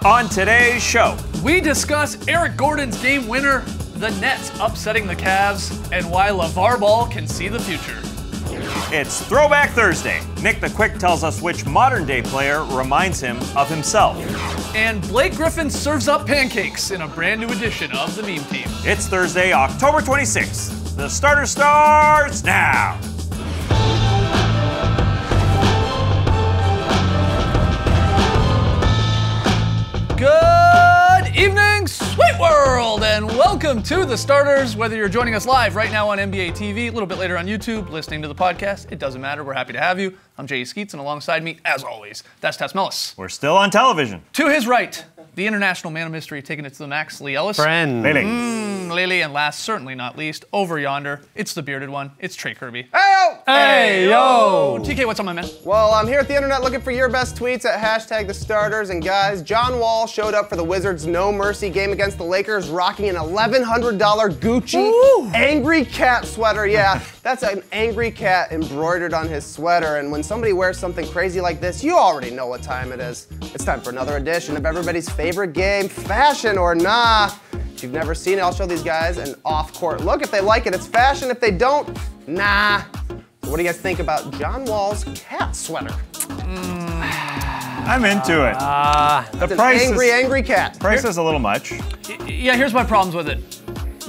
On today's show, we discuss Eric Gordon's game winner, the Nets upsetting the Cavs, and why LeVar Ball can see the future. It's Throwback Thursday. Nick the Quick tells us which modern-day player reminds him of himself. And Blake Griffin serves up pancakes in a brand new edition of the Meme Team. It's Thursday, October 26th. The starter starts now. Good evening, Sweet World, and welcome to The Starters. Whether you're joining us live right now on NBA TV, a little bit later on YouTube, listening to the podcast, it doesn't matter. We're happy to have you. I'm Jay Skeets, and alongside me, as always, that's Tess Mellis. We're still on television. To his right, the international man of mystery, taking it to the max, Lee Ellis. Friend. Lily. And last, certainly not least, over yonder, it's the bearded one. It's Trey Kirby. Hey-yo! Hey, yo! TK, what's up, my man? Well, I'm here at the internet looking for your best tweets at hashtag the starters. And guys, John Wall showed up for the Wizards' No Mercy game against the Lakers, rocking an $1,100 Gucci angry cat sweater. Yeah, that's an angry cat embroidered on his sweater. And when somebody wears something crazy like this, you already know what time it is. It's time for another edition of everybody's favorite game, Fashion or Nah. If you've never seen it, I'll show these guys an off-court look. If they like it, it's fashion. If they don't, nah. So what do you guys think about John Wall's cat sweater? I'm into it. It's an angry cat. Price is a little much. Yeah, here's my problems with it.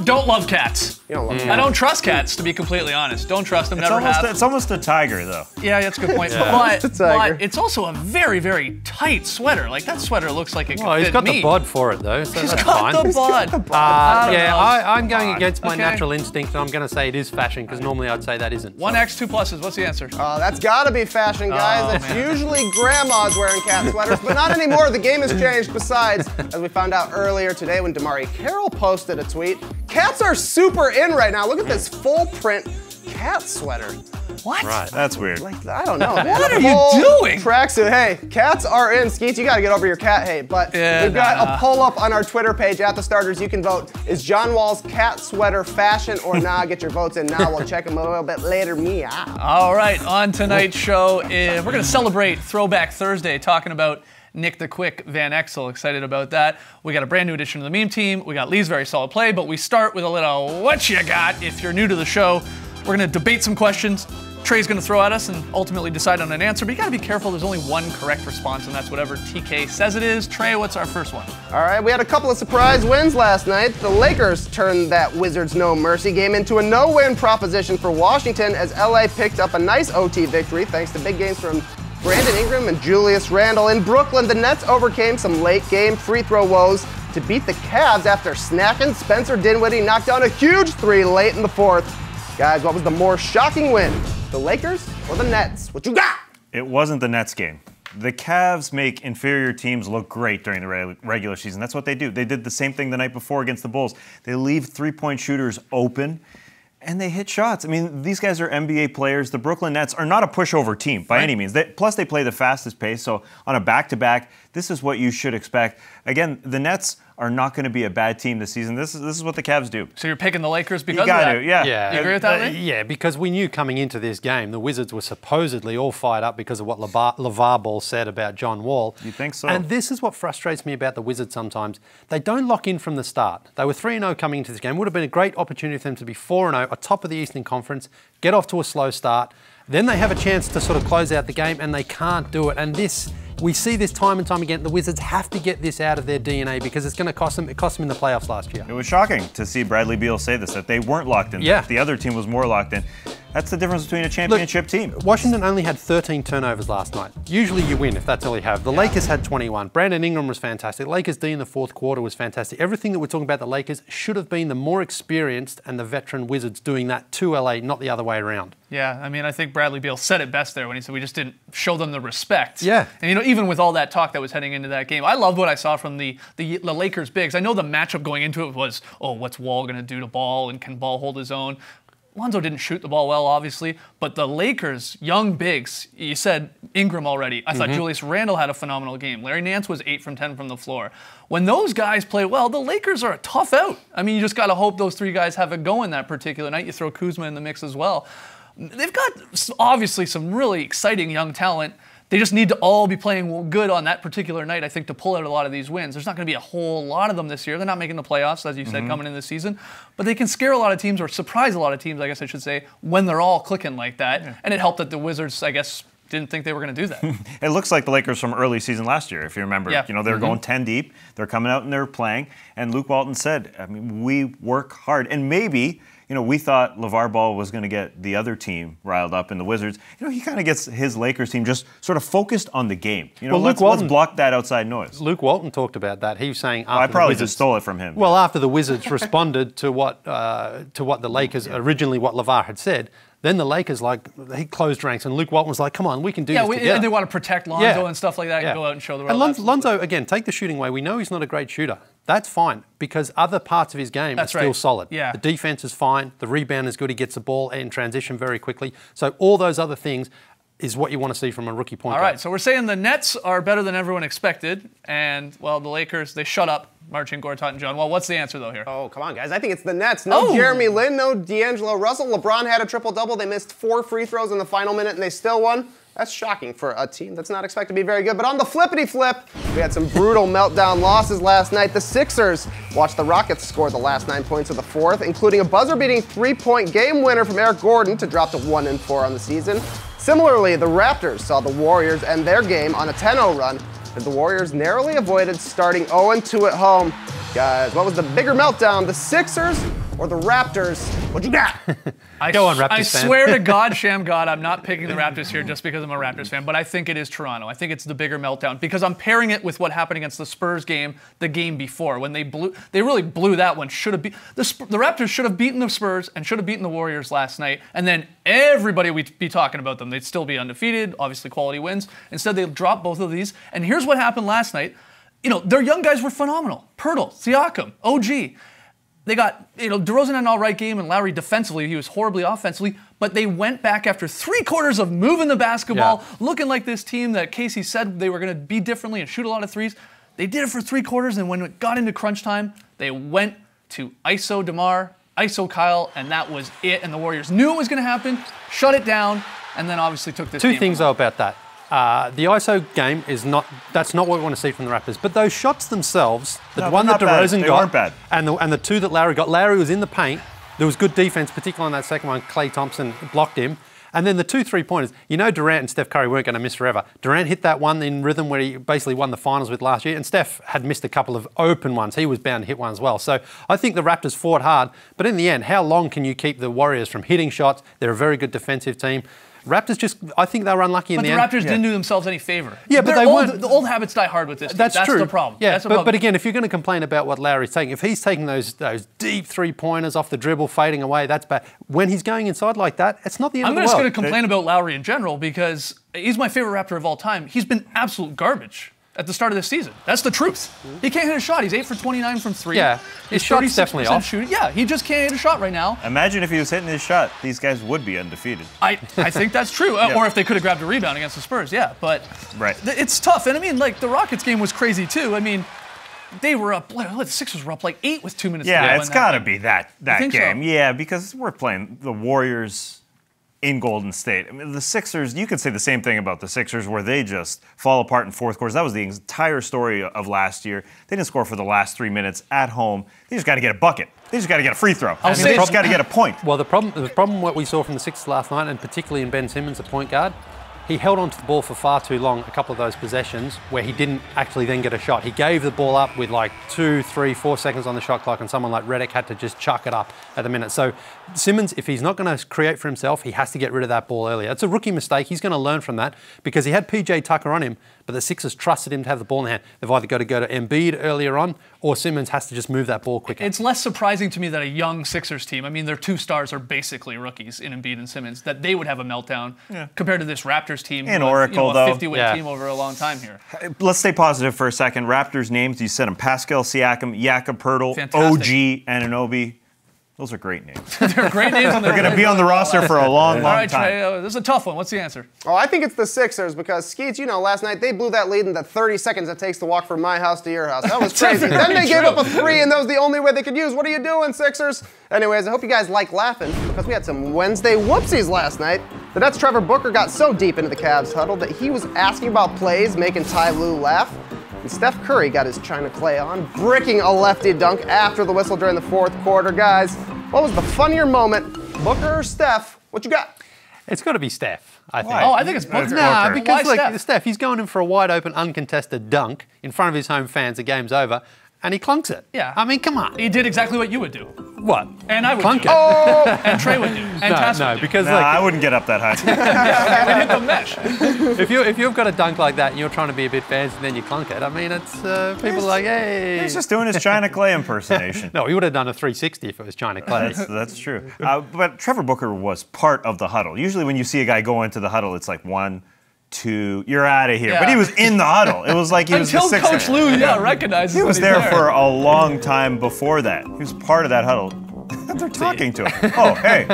Don't love cats. You don't love I don't trust cats, to be completely honest. Don't trust them, never have. It's almost a tiger, though. Yeah, that's a good point. It's a tiger. But it's also a very, very tight sweater. Like, that sweater looks like it could Well, he's fit got me. the bod for it, though, so He's that's got fine. the bod. I'm going against my Okay. natural instinct, and I'm going to say it is fashion, because normally I'd say that isn't. 1X, 2 pluses. What's the answer? That's gotta be fashion, guys. It's usually grandmas wearing cat sweaters, but not anymore. The game has changed. Besides, as we found out earlier today when Damari Carroll posted a tweet, cats are super in right now. Look at this full print cat sweater. What? Right. That's weird. Like, I don't know, man. What A are you full doing? Tracksuit. Hey, cats are in. Skeets, you gotta get over your cat hate. But Yeah, we've got a poll up on our Twitter page at the starters. You can vote. Is John Wall's cat sweater fashion or nah? Get your votes in now. We'll check them a little bit later. Meow. All right, on tonight's show, we're going to celebrate Throwback Thursday, talking about Nick the Quick Van Exel. Excited about that. We got a brand new edition of the Meme Team. We got Lee's very solid play, but we start with a little what you got. If you're new to the show, we're going to debate some questions. Trey's going to throw at us and ultimately decide on an answer, but you got to be careful. There's only one correct response, and that's whatever TK says it is. Trey, what's our first one? All right, we had a couple of surprise wins last night. The Lakers turned that Wizards No Mercy game into a no-win proposition for Washington as LA picked up a nice OT victory thanks to big games from Brandon Ingram and Julius Randle. In Brooklyn, the Nets overcame some late-game free throw woes to beat the Cavs after snacking. Spencer Dinwiddie knocked down a huge three late in the fourth. Guys, what was the more shocking win? The Lakers or the Nets? What you got? It wasn't the Nets game. The Cavs make inferior teams look great during the regular season. That's what they do. They did the same thing the night before against the Bulls. They leave three-point shooters open, and they hit shots. I mean, these guys are NBA players. The Brooklyn Nets are not a pushover team by any means. Plus, they play the fastest pace, so on a back-to-back, this is what you should expect. Again, the Nets are not going to be a bad team this season. This is what the Cavs do. So you're picking the Lakers because You got of to, that? yeah. You agree with that, Lee? Yeah, because we knew coming into this game, the Wizards were supposedly all fired up because of what LeVar Ball said about John Wall. You think so? And this is what frustrates me about the Wizards sometimes. They don't lock in from the start. They were 3-0 coming into this game. Would have been a great opportunity for them to be 4-0, atop of the Eastern Conference, get off to a slow start. Then they have a chance to sort of close out the game, and they can't do it. And we see this time and time again. The Wizards have to get this out of their DNA because it's going to cost them. It cost them in the playoffs last year. It was shocking to see Bradley Beal say this, that they weren't locked in. Yeah. The other team was more locked in. That's the difference between a championship team. Washington only had 13 turnovers last night. Usually you win if that's all you have. The Lakers had 21. Brandon Ingram was fantastic. Lakers D in the fourth quarter was fantastic. Everything that we're talking about the Lakers should have been the more experienced and the veteran Wizards doing that to LA, not the other way around. Yeah, I mean, I think Bradley Beal said it best there when he said we just didn't show them the respect. Yeah. And, you know, even with all that talk that was heading into that game, I loved what I saw from the Lakers bigs. I know the matchup going into it was, oh, what's Wall going to do to Ball, and can Ball hold his own? Lonzo didn't shoot the ball well, obviously, but the Lakers' young bigs, you said Ingram already. I thought Julius Randle had a phenomenal game. Larry Nance was 8 from 10 from the floor. When those guys play well, the Lakers are a tough out. I mean, you just got to hope those three guys have a go in that particular night. You throw Kuzma in the mix as well. They've got obviously some really exciting young talent. They just need to all be playing good on that particular night, I think, to pull out a lot of these wins. There's not going to be a whole lot of them this year. They're not making the playoffs, as you said, coming into the season. But they can scare a lot of teams, or surprise a lot of teams, I guess I should say, when they're all clicking like that. Yeah. And it helped that the Wizards, I guess, didn't think they were going to do that. It looks like the Lakers from early season last year, if you remember. Yeah. You know, they were going 10 deep. They're coming out and they're playing. And Luke Walton said, I mean, we work hard. And maybe, you know, we thought LeVar Ball was going to get the other team riled up in the Wizards. You know, he kind of gets his Lakers team just sort of focused on the game. You know, let's block that outside noise. Luke Walton talked about that. He was saying after I probably the Wizards, just stole it from him. Well, after the Wizards responded to what the Lakers originally what LeVar had said, then the Lakers, he closed ranks, and Luke Walton was like, come on, we can do this together. And they want to protect Lonzo and stuff like that and go out and show the world. And Lonzo, again, take the shooting away. We know he's not a great shooter. That's fine, because other parts of his game are still solid. Yeah. The defense is fine. The rebound is good. He gets the ball in transition very quickly. So all those other things is what you want to see from a rookie point guard. All right, so we're saying the Nets are better than everyone expected, and, well, the Lakers, they shut up Marcin Gortat and John Wall. What's the answer, though, here? Oh, come on, guys. I think it's the Nets. No Jeremy Lin, no D'Angelo Russell. LeBron had a triple-double. They missed 4 free throws in the final minute, and they still won. That's shocking for a team that's not expected to be very good. But on the flippity-flip, we had some brutal meltdown losses last night. The Sixers watched the Rockets score the last 9 points of the fourth, including a buzzer-beating 3-point game winner from Eric Gordon to drop to 1-4 on the season. Similarly, the Raptors saw the Warriors end their game on a 10-0 run, as the Warriors narrowly avoided starting 0-2 at home. Guys, what was the bigger meltdown, the Sixers or the Raptors? What you got? Go on, Raptors I fan. swear to God, Sham God, I'm not picking the Raptors here just because I'm a Raptors fan, but I think it is Toronto. I think it's the bigger meltdown because I'm pairing it with what happened against the Spurs game, the game before, when they really blew that one. The Raptors should have beaten the Spurs and should have beaten the Warriors last night, and then everybody would be talking about them. They'd still be undefeated, obviously quality wins. Instead, they dropped both of these, and here's what happened last night. You know, their young guys were phenomenal. Pirtle, Siakam, OG. They got, DeRozan had an all right game, and Lowry defensively, he was horribly offensively, but they went back after 3 quarters of moving the basketball, looking like this team that Casey said they were going to be differently and shoot a lot of threes. They did it for 3 quarters, and when it got into crunch time, they went to ISO DeMar, ISO Kyle, and that was it. And the Warriors knew it was going to happen, shut it down, and then obviously took this game. 2 things, though, about that. The ISO game that's not what we want to see from the Raptors. But those shots themselves, the one that DeRozan got, and the 2 that Lowry got, Lowry was in the paint. There was good defense, particularly on that second one. Klay Thompson blocked him. And then the 2 3-pointers. You know Durant and Steph Curry weren't going to miss forever. Durant hit that one in rhythm where he basically won the finals with last year, and Steph had missed a couple of open ones. He was bound to hit one as well. So I think the Raptors fought hard. But in the end, how long can you keep the Warriors from hitting shots? They're a very good defensive team. Raptors I think they were unlucky in the end. But the Raptors didn't do themselves any favor. Yeah, but they weren't. The old habits die hard with this team. That's true. The problem. Yeah, that's the problem. But again, if you're going to complain about what Lowry's taking, if he's taking those deep 3-pointers off the dribble, fading away, that's bad. When he's going inside like that, it's not the end of the world. I'm just going to complain about Lowry in general because he's my favorite Raptor of all time. He's been absolute garbage at the start of the season. That's the truth. He can't hit a shot. He's 8 for 29 from 3. Yeah, his shot's definitely off. Shooting. Yeah, he just can't hit a shot right now. Imagine if he was hitting his shot. These guys would be undefeated. I think that's true. Or if they could have grabbed a rebound against the Spurs, yeah. But it's tough. And I mean, the Rockets game was crazy too. I mean, they were up, the Sixers were up 8 with 2 minutes to go. Yeah, it's got to be that game. So? Yeah, because we're playing the Warriors in Golden State. I mean, the Sixers, you could say the same thing about the Sixers where they just fall apart in fourth quarters. That was the entire story of last year. They didn't score for the last 3 minutes at home. They just got to get a bucket. They just got to get a free throw. They just got to get a point. Well, the problem what we saw from the Sixers last night, and particularly in Ben Simmons, the point guard, he held onto the ball for far too long, a couple of those possessions, where he didn't actually then get a shot. He gave the ball up with 2, 3, 4 seconds on the shot clock, and someone like Redick had to just chuck it up at the minute. So Simmons, if he's not going to create for himself, he has to get rid of that ball earlier. It's a rookie mistake. He's going to learn from that because he had PJ Tucker on him, but the Sixers trusted him to have the ball in hand. They've either got to go to Embiid earlier on, or Simmons has to just move that ball quicker. It's less surprising to me that a young Sixers team, I mean, their 2 stars are basically rookies in Embiid and Simmons, that they would have a meltdown compared to this Raptors team. And Oracle, a 50-win team over a long time here. Let's stay positive for a second. Raptors names, you said them, Pascal Siakam, Jakob Poeltl, Fantastic. OG Anunoby. Those are great names. They're great names. They're going to be on the roster for a long All right, time. Trey, this is a tough one. What's the answer? Oh, I think it's the Sixers because, Skeets, last night they blew that lead in the 30 seconds it takes to walk from my house to your house. That was crazy. Then they gave up a 3, and that was the only way they could use. What are you doing, Sixers? Anyways, I hope you guys like laughing because we had some Wednesday whoopsies last night. The Nets' Trevor Booker got so deep into the Cavs huddle that he was asking about plays, making Ty Lue laugh. And Steph Curry got his China Clay on, bricking a lefty dunk after the whistle during the fourth quarter. Guys, what was the funnier moment, Booker or Steph? What you got? It's got to be Steph, I think. Why? Oh, I think it's Booker. Nah, Booker. because Why look, Steph, he's going in for a wide open, uncontested dunk in front of his home fans. The game's over, and he clunks it. Yeah. I mean, come on. He did exactly what you would do. What? And I would Clunk do. it. And Trey would do. And Tess would do. because Nah, like, I wouldn't get up that high. And hit the mesh. if you've got a dunk like that and you're trying to be a bit fancy and then you clunk it, I mean, it's people are like, hey. He's just doing his China Clay impersonation. No, he would have done a 360 if it was China Clay. That's true. But Trevor Booker was part of the huddle. Usually when you see a guy go into the huddle, it's like 1, 2, you're out of here. Yeah. But he was in the huddle. It was like he was Until the sixth Coach man. Lue, recognizes He was that he's there for a long time before that. He was part of that huddle. They're talking to him. Oh, hey.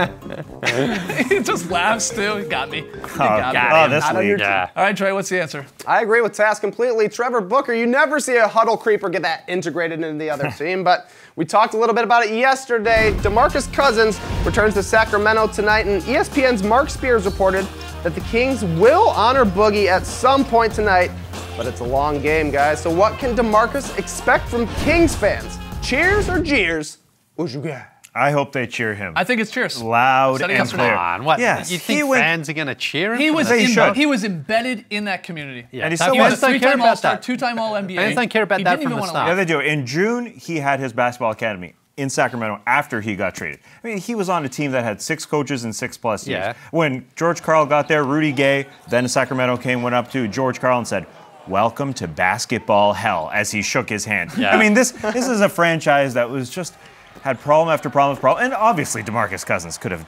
He just laughs too. He got me. He got me. Oh, this Not on your league. Yeah. All right, Trey, what's the answer? I agree with Tass completely. Trevor Booker, you never see a huddle creeper get that integrated into the other team, but we talked a little bit about it yesterday. DeMarcus Cousins returns to Sacramento tonight, and ESPN's Mark Spears reported that the Kings will honor Boogie at some point tonight, but it's a long game, guys. So what can DeMarcus expect from Kings fans? Cheers or jeers? What you got? I hope they cheer him. I think it's cheers. Loud Said it and yesterday. clear. Come on, what? Yes, You think he went- fans are going to cheer him? He for was that? They should. he was embedded in that community. Yeah, And he's that- still He was Fans a don't care three-time about All-Star, that. two-time All-NBA. Fans don't care about He that didn't from even the wanna start. Yeah, laugh. they do. In June, he had his basketball academy in Sacramento after he got traded. I mean, he was on a team that had 6 coaches in 6+ years. Yeah. When George Karl got there, Rudy Gay, then Sacramento went up to George Karl and said, "Welcome to basketball hell," as he shook his hand. Yeah. I mean, this is a franchise that was just had problem after problem after problem, and obviously DeMarcus Cousins could have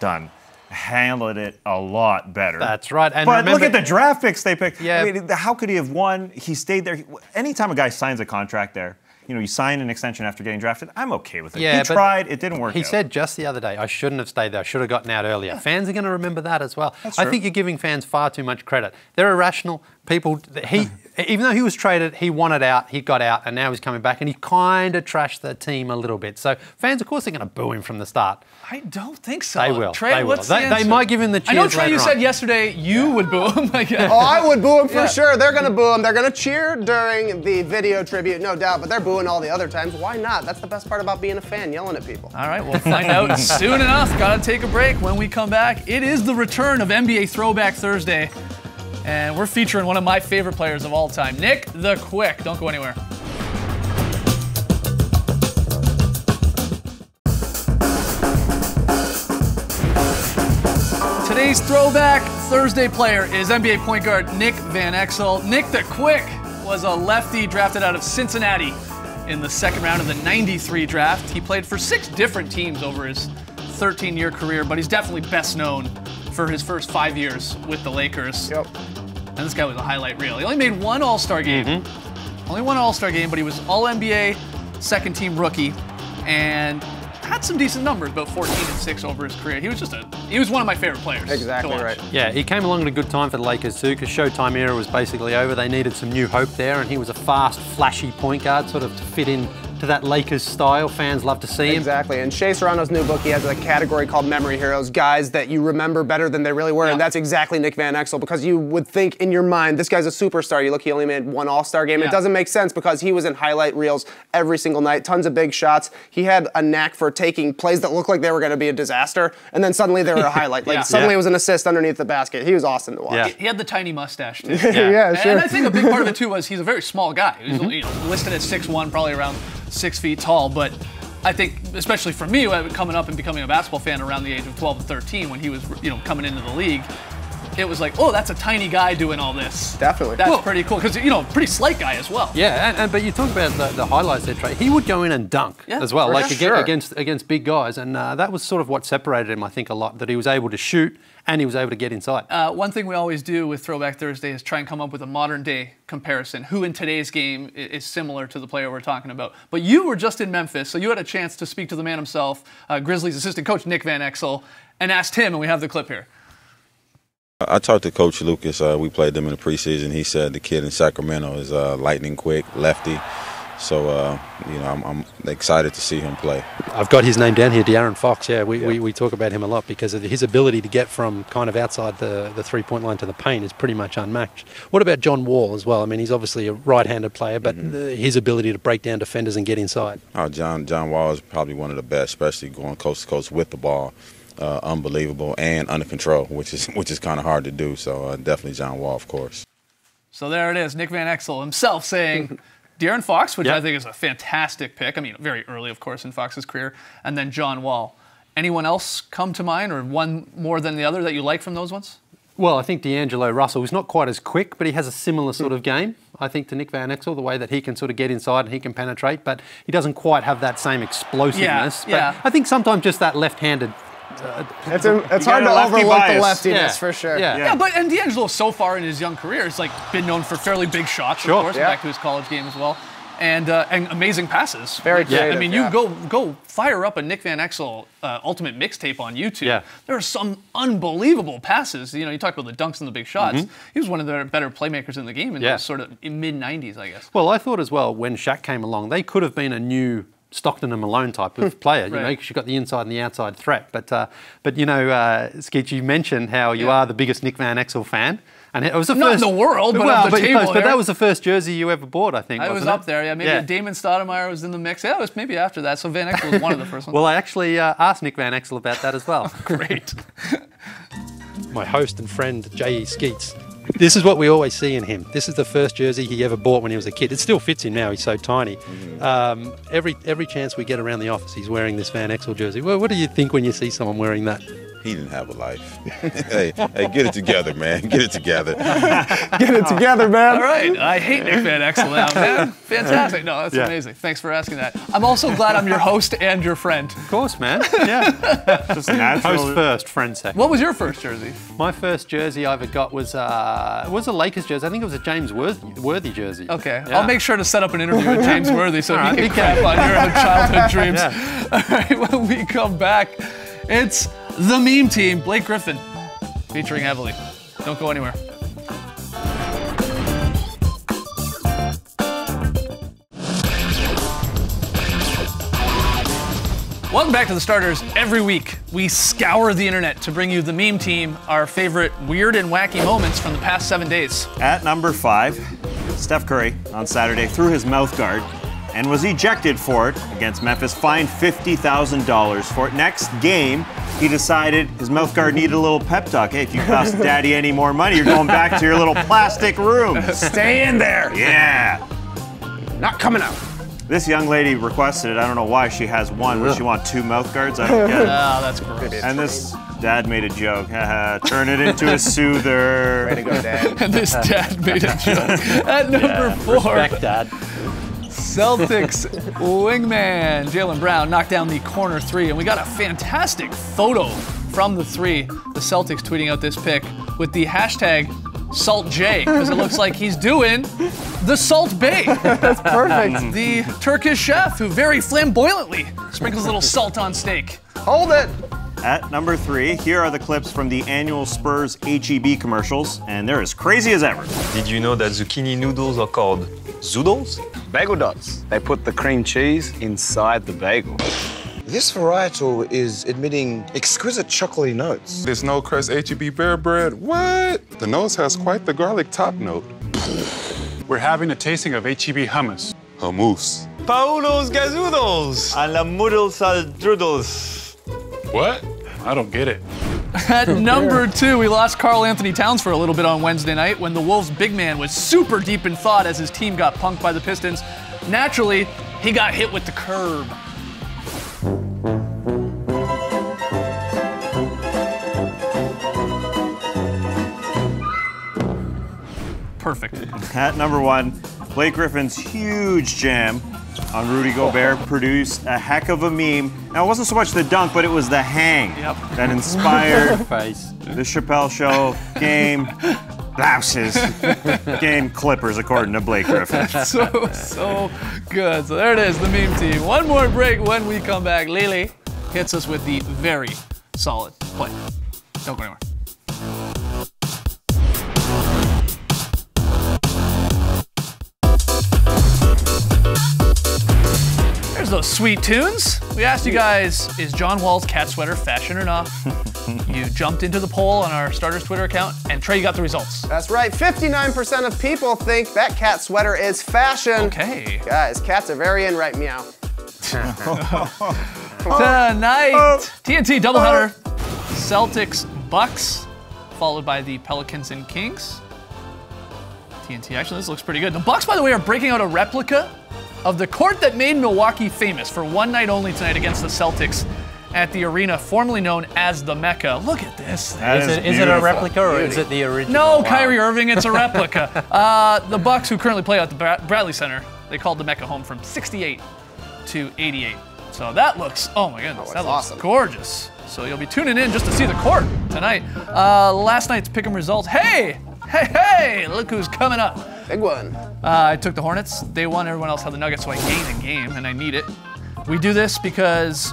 handled it a lot better. That's right. And But remember, look at the draft picks they picked. Yeah. I mean, how could he have won? He stayed there. Anytime a guy signs a contract there, you sign an extension after getting drafted, I'm okay with it. Yeah, He but tried, it didn't work He out. said just the other day, I shouldn't have stayed there. I should have gotten out earlier. Fans are going to remember that as well. That's I true. think you're giving fans far too much credit. They're irrational people. Even though he was traded, he wanted out, he got out, and now he's coming back, and he kind of trashed the team a little bit. So fans, of course, are going to boo him from the start. I don't think so. They will. Trey, They will. what's the They answer? might give him the I know, cheers Trey, you later said on. yesterday you would boo him. Oh, I would boo him for Yeah. sure. They're going to boo him. They're going to cheer during the video tribute, no doubt, but they're booing all the other times. Why not? That's the best part about being a fan, yelling at people. All right, we'll find out soon enough. Gotta take a break. When we come back, it is the return of NBA Throwback Thursday. And we're featuring one of my favorite players of all time, Nick the Quick. Don't go anywhere. Today's Throwback Thursday player is NBA point guard Nick Van Exel. Nick the Quick was a lefty drafted out of Cincinnati in the second round of the '93 draft. He played for 6 different teams over his 13-year career, but he's definitely best known for his first 5 years with the Lakers. Yep. And this guy was a highlight reel. He only made 1 All-Star game. Only 1 All-Star game, but he was All-NBA, second-team rookie, and had some decent numbers, about 14-6 over his career. He was one of my favorite players. Exactly to watch. right. Yeah, he came along at a good time for the Lakers too, because Showtime era was basically over. They needed some new hope there, and he was a fast, flashy point guard, sort of to fit in to that Lakers style. Fans love to see him. Exactly. In Shea Serrano's new book, he has a category called Memory Heroes, guys that you remember better than they really were, and that's exactly Nick Van Exel, because you would think in your mind, this guy's a superstar. You look, he only made 1 All-Star game. Yeah. It doesn't make sense because he was in highlight reels every single night, tons of big shots. He had a knack for taking plays that looked like they were going to be a disaster, and then suddenly they were a highlight. Like Yeah. suddenly Yeah. it was an assist underneath the basket. He was awesome to watch. Yeah. He had the tiny mustache, too. Yeah, sure. And I think a big part of it, too, was he's a very small guy. He was listed at 6'1", probably around 6 feet tall, but I think, especially for me, coming up and becoming a basketball fan around the age of 12 and 13 when he was, coming into the league, it was like, oh, that's a tiny guy doing all this. Definitely. That's Well- pretty cool, because, pretty slight guy as well. Yeah, but you talk about the highlights there, Trey. He would go in and dunk Yeah, as well, for like sure. against big guys, and that was sort of what separated him, I think, a lot. That he was able to shoot and he was able to get inside. One thing we always do with Throwback Thursday is try and come up with a modern day comparison. Who in today's game is similar to the player we're talking about? But you were just in Memphis, so you had a chance to speak to the man himself, Grizzlies assistant coach Nick Van Exel, and asked him, and we have the clip here. I talked to Coach Lucas. We played them in the preseason. He said the kid in Sacramento is lightning quick, lefty. So, you know, I'm excited to see him play. I've got his name down here, De'Aaron Fox. Yeah, we talk about him a lot because of his ability to get from kind of outside the three-point line to the paint is pretty much unmatched. What about John Wall as well? I mean, he's obviously a right-handed player, but his ability to break down defenders and get inside. Oh, John Wall is probably one of the best, especially going coast to coast with the ball. Unbelievable and under control, which is kind of hard to do. So definitely John Wall, of course. So there it is, Nick Van Exel himself saying De'Aaron Fox, which I think is a fantastic pick. I mean, very early, of course, in Fox's career. And then John Wall. Anyone else come to mind, or one more than the other that you like from those ones? Well, I think D'Angelo Russell is not quite as quick, but he has a similar sort of game, I think, to Nick Van Exel, the way that he can sort of get inside and he can penetrate, but he doesn't quite have that same explosiveness. Yeah. But I think sometimes just that left-handed... It's hard to overlook the leftiness for sure. Yeah, and D'Angelo so far in his young career has been known for fairly big shots, of course, back to his college game as well. And amazing passes. Very creative. I mean, you go fire up a Nick Van Exel ultimate mixtape on YouTube. Yeah. There are some unbelievable passes. You know, you talk about the dunks and the big shots. He was one of the better playmakers in the game in those sort of mid-90s, I guess. Well, I thought as well, when Shaq came along, they could have been a new Stockton and Malone type of player, you know, because you've got the inside and the outside threat. But you know, Skeech, you mentioned how you are the biggest Nick Van Exel fan. And it was the Not first, in the world, but at the table but that was the first jersey you ever bought, I think. I was up there, Maybe Damon Stoudemire was in the mix. Yeah, it was maybe after that. So Van Exel was one of the first ones. Well, I actually asked Nick Van Exel about that as well. Great. My host and friend, J.E. Skeets. This is what we always see in him. This is the first jersey he ever bought when he was a kid. It still fits him now. He's so tiny. Every chance we get around the office, he's wearing this Van Exel jersey. Well, what do you think when you see someone wearing that? He didn't have a life. hey, get it together, man. Get it together. Get it together, man. All right. I hate Nick Van Exel now, man. Fantastic. No, that's amazing. Thanks for asking that. I'm also glad I'm your host and your friend. Of course, man. Yeah. Just natural. Host first, friend second. What was your first jersey? My first jersey I ever got was a Lakers jersey. I think it was a James Worthy jersey. Okay. Yeah. I'll make sure to set up an interview with James Worthy so he can crap on your childhood dreams. All right, when we come back, it's the Meme Team, Blake Griffin, featuring heavily. Don't go anywhere. Welcome back to The Starters. Every week, we scour the internet to bring you the Meme Team, our favorite weird and wacky moments from the past 7 days. At number 5, Steph Curry on Saturday threw his mouth guard and was ejected for it against Memphis, fined $50,000 for it. Next game, he decided his mouth guard needed a little pep talk. Hey, if you cost daddy any more money, you're going back to your little plastic room. Stay in there. Yeah. Not coming out. This young lady requested it. I don't know why she has one. Would she want 2 mouth guards? I don't get it. Oh, that's gross. And this dad made a joke. Turn it into a soother. Way to go, Dad. And this dad made a joke. At number 4. Respect, Dad. Celtics wingman Jaylen Brown knocked down the corner 3, and we got a fantastic photo from the 3. The Celtics tweeting out this pic with the hashtag SaltJ, because it looks like he's doing the Salt Bae. That's perfect. The Turkish chef who very flamboyantly sprinkles a little salt on steak. Hold it. At number 3, here are the clips from the annual Spurs HEB commercials, and they're as crazy as ever. Did you know that zucchini noodles are called zoodles? Bagel dots. They put the cream cheese inside the bagel. This varietal is emitting exquisite chocolatey notes. This no crust HEB bear bread, what? The nose has quite the garlic top note. We're having a tasting of HEB hummus. Hummus. Paulos gazudos. And la moodles al drudels. What? I don't get it. At number 2, we lost Karl Anthony Towns for a little bit on Wednesday night when the Wolves' big man was super deep in thought as his team got punked by the Pistons. Naturally, he got hit with the curb. Perfect. At number 1, Blake Griffin's huge jam on Rudy Gobert produced a heck of a meme. Now, it wasn't so much the dunk, but it was the hang that inspired the Chappelle Show, game, blouses, game clippers, according to Blake Griffin. So good. So there it is, the Meme Team. One more break. When we come back, Lele hits us with the very solid play. Don't go anywhere. there's those sweet tunes. We asked you guys, is John Wall's cat sweater fashion or not? You jumped into the poll on our starters Twitter account, and Trey, you got the results. That's right. 59% of people think that cat sweater is fashion. Okay. Guys, cats are very in right meow. Tonight, TNT doubleheader, Celtics, Bucks, followed by the Pelicans and Kings. TNT, actually, this looks pretty good. The Bucks, by the way, are breaking out a replica of the court that made Milwaukee famous for one night only tonight against the Celtics at the arena formerly known as the Mecca. Look at this. Is it a replica or is it the original? No, Kyrie Irving, it's a replica. The Bucks, who currently play at the Bradley Center, they called the Mecca home from 68 to 88. So that looks, oh my goodness, that looks awesome. Gorgeous. So you'll be tuning in just to see the court tonight. Last night's pick'em results. Hey, look who's coming up. Big one. I took the Hornets. They won, everyone else had the Nuggets, so I gained a game, and I need it. We do this because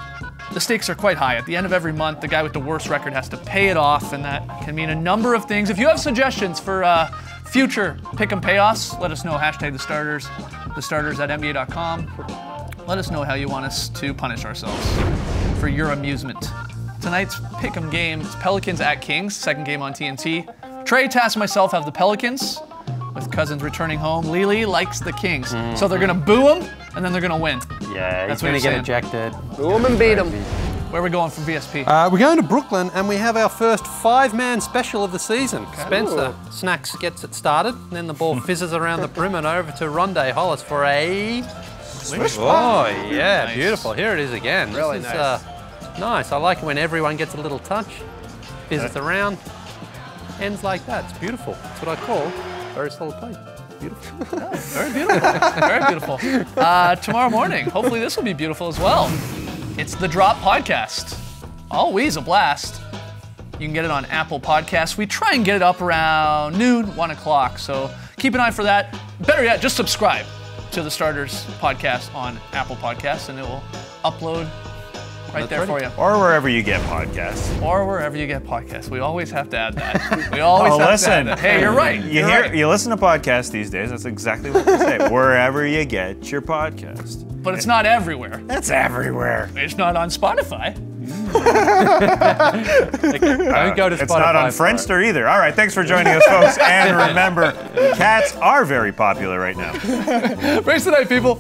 the stakes are quite high. At the end of every month, the guy with the worst record has to pay it off, and that can mean a number of things. If you have suggestions for future pick'em payoffs, let us know. Hashtag the starters at NBA.com. Let us know how you want us to punish ourselves for your amusement. Tonight's pick'em game is Pelicans at Kings, second game on TNT. Trey, Tass, and myself have the Pelicans, with Cousins returning home. Lily likes the Kings. So they're gonna boo him, and then they're gonna win. Yeah, That's he's what going to you're get saying. ejected. Boo him and beat him. Where are we going from VSP? We're going to Brooklyn, and we have our first five-man special of the season. Spencer Snacks gets it started, and then the ball fizzes around the rim and over to Rondé Hollis for a swish. Oh, yeah, Nice. Beautiful. Here it is again. Really This is, nice. Nice. I like it when everyone gets a little touch, fizzes around, ends like that. It's beautiful. That's what I call very solid play. Beautiful. Very beautiful. Very beautiful. Tomorrow morning, hopefully this will be beautiful as well. It's the Drop Podcast. Always a blast. You can get it on Apple Podcasts. We try and get it up around noon, 1 o'clock. So keep an eye for that. Better yet, just subscribe to the Starters Podcast on Apple Podcasts, and it will upload right there for you. Or wherever you get podcasts. Or wherever you get podcasts. We always have to add that. We always have to listen. add that. Hey, you're right. You listen to podcasts these days. That's exactly what they say. Wherever you get your podcast. But it's not everywhere. That's everywhere. It's not on Spotify. Don't go to Spotify. It's not on Friendster either. All right, thanks for joining us, folks. And remember, cats are very popular right now. Race tonight, people.